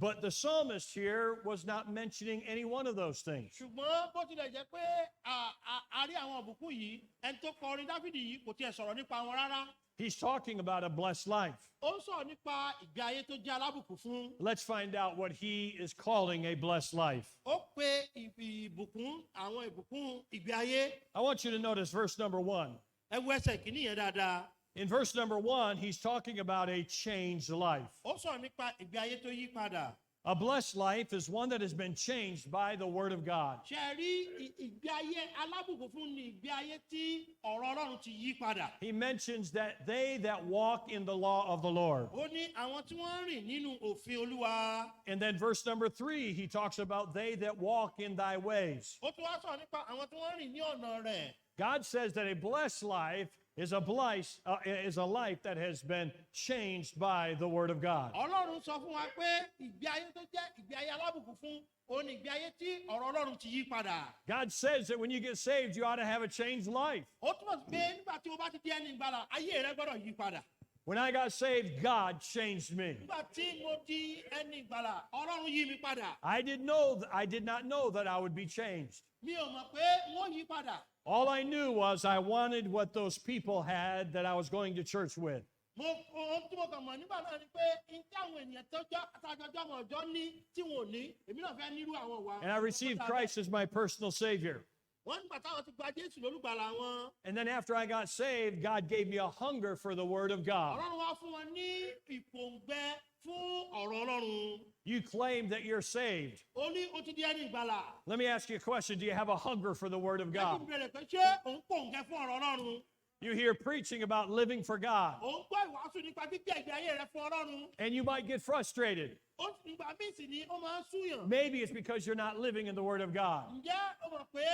But the psalmist here was not mentioning any one of those things. ṣùgbọ́n bó tilẹ̀ jẹ́ pé a rí àwọn ìbùkún yìí ẹni tó kọrin Dáfídì yìí kò tiẹ̀ sọ̀rọ̀ nípa wọn rárá. He's talking about a blessed life. Ó ń sọ̀rọ̀ nípa ìgbé ayé tó jẹ́ alábùkún fún. Let's find out what he is calling a blessed life. Ó pe ìbùkún àwọn ìbùkún ìgbé ayé. I want you to notice verse number 1. Ẹ wo ẹsẹ̀ kìíní yẹn dáadáa. In verse number 1, he's talking about a changed life. Ó sọ̀rọ̀ nípa ìgbé ayé tó yí padà. A blessed life is one that has been changed by the Word of God. Ṣé ẹ rí ìgbé ayé alábùkún fún ni ìgbé ayé tí ọ̀rọ̀ Ọlọ́run ti yí padà? He mentions that they that walk in the law of the Lord. Ó ní àwọn tí wọ́n rìn nínú òfin Olúwa. And then verse number 3, he talks about they that walk in thy ways. Ó tún wá sọ̀rọ̀ nípa àwọn tí wọ́n rìn ní ọ̀nà rẹ̀. God says that a blessed life is a life that has been changed by the Word of God. Ọlọ́run sọ fún wa pé ìgbé ayé tó jẹ́ ìgbé ayé alábùkún fún òun ni ìgbé ayé tí ọ̀rọ̀ Ọlọ́run ti yí padà. God says that when you get saved, you ought to have a changed life. Ó túmọ̀ sí pé nígbà tí o bá ti di ẹni ìgbàlà ayé rẹ gbọ́dọ̀ yí padà. When I got saved, God changed me. Nígbà tí mo di ẹni ìgbàlà Ọlọ́run yí mi padà. I did not know that I would be changed. Mi ò mọ̀ pé wọ́n yí padà. All I knew was I wanted what those people had that I was going to church with. Ohun tí mo kàn mọ̀ nígbà náà ni pé ní tí àwọn ènìyàn àtàjọjọ́ ọmọ ọjọ́ ní tí wọn ò ní èmi náà fẹ́ nírú àwọn wa. And I received Christ as my personal Savior. Wọ́n nígbà táwọn ti gba Jésù lólùgbàlà wọn. And then after I got saved, God gave me a hunger for the Word of God. Ọlọ́run wá fún wọn ní ìpòǹgbẹ fún ọ̀rọ̀ Ọlọ́run. You claim that you're saved. Ó ní ó ti di ẹni ìgbàlà. Let me ask you a question. Do you have a hunger for the Word of Jẹ́ kí God? n bèrè pé ṣé òun pòǹgbẹ fún ọ̀rọ̀ Ọlọ́run? You hear preaching about living for God, Òun gbọ́ ìwàásù nípa gbígbé ìgbé ayé rẹ fún Ọlọ́run. and you might get frustrated. Ó nígbà míì sì ni ó máa ń súyàn. Maybe it's because you're not living in the Word of God. Ǹjẹ́ o mọ̀ pé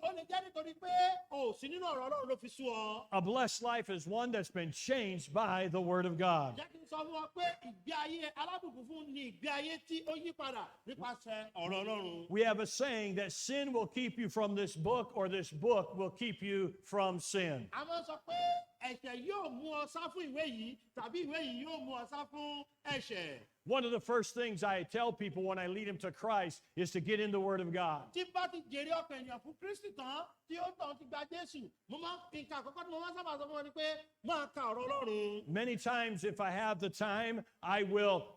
ó lè jẹ́ nítorí pé o ò sí nínú ọ̀rọ̀ Ọlọ́run ló fi sú ọ? A blessed life is one that's been changed by the Word of God. Jẹ́ kí n sọ fún ọ pé ìgbé ayé alábùkún fún ni ìgbé ayé tí ó yí padà nípasẹ̀ ọ̀rọ̀ Ọlọ́run. We have a saying that sin will keep you from this book, or this book will keep you from sin. A máa ń sọ pé ẹ̀ṣẹ̀ yóò mú ọ sá fún ìwé yìí tàbí ìwé yìí yóò mú ọ sá fún ẹ̀ṣẹ̀. One of the first things I tell people when I lead them to Christ is to get in the Word of God. Tí bá ti jèrè ọkàn ènìyàn fún Kristi tán tí ó tàn ti gba Jésù, mo máa ń nǹkan àkọ́kọ́ tí mo máa ń sábà sọ fún wọn ni pé máa ka ọ̀rọ̀ Ọlọ́run. Many times, if I have the time, I will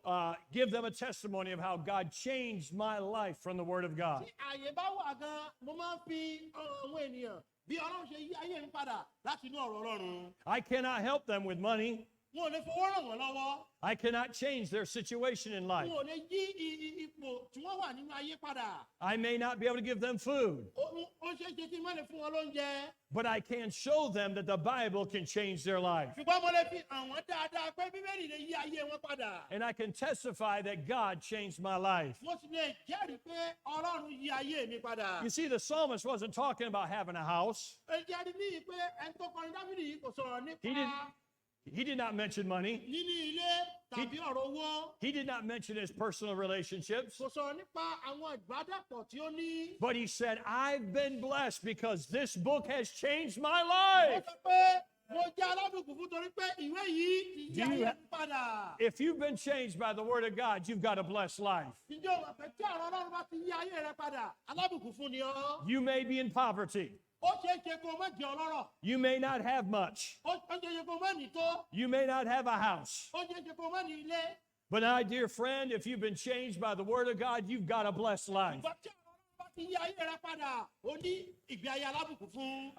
give them a testimony of how God changed my life from the Word of God. Tí àyè bá wà gan, mo máa ń fi àwọn ènìyàn bí Ọlọ́run ṣe yí ayé mi padà láti inú ọ̀rọ̀ Ọlọ́run. I cannot help them with money. Wọn ò lè fowó ràn wọ́n lọ́wọ́. I cannot change their situation in life. Wọn ò lè yí ipò tí wọ́n wà nínú ayé padà. I may not be able to give them food, Ó ṣeé ṣe kí n má lè fún wọn lóúnjẹ. but I can show them that the Bible can change their life. Ṣùgbọ́n mo lè fi hàn wọ́n dáadáa pé Bíbélì lè yí ayé wọn padà. And I can testify that God changed my life. Mo sì lè jẹ́rìí pé Ọlọ́run yí ayé mi padà. You see, the psalmist wasn't talking about having a house. Ẹ jẹ́rìí ní pé ẹni tó kọrin Dáfídì yìí kò sọ̀rọ̀ nípa He did not mention money. níní ilé tàbí ọ̀rọ̀ owó. He did not mention his personal relationships. Kò sọ̀rọ̀ nípa àwọn ìbádàpọ̀ tí ó ní. But he said, I've been blessed because this book has changed my Ó life. sọ pé mo jẹ́ aládùnkù fún torí pé ìwé yìí ti yí ayé mi padà. If you've been changed by the Word of God, you've got a blessed life. Ǹjẹ́ o mọ̀ pé tí ọ̀rọ̀ Ọlọ́run bá ti yí ayé rẹ padà, aládùnkù fún ni ọ́? You may be in poverty. Ó ṣeé ṣe kó o má jẹ́ ọlọ́rọ̀. You may not have much. Ó ṣeé ṣe kó o má ní tó. You may not have a house. Ó ṣeé ṣe kó o má ní ilé. But my dear friend, if you've been changed by the Word of God, you've got a blessed life. Ṣùgbọ́n tí ọ̀rọ̀ Ọlọ́run bá ti yí ayé rẹ padà, ó ní ìgbé ayé alábùkún fún.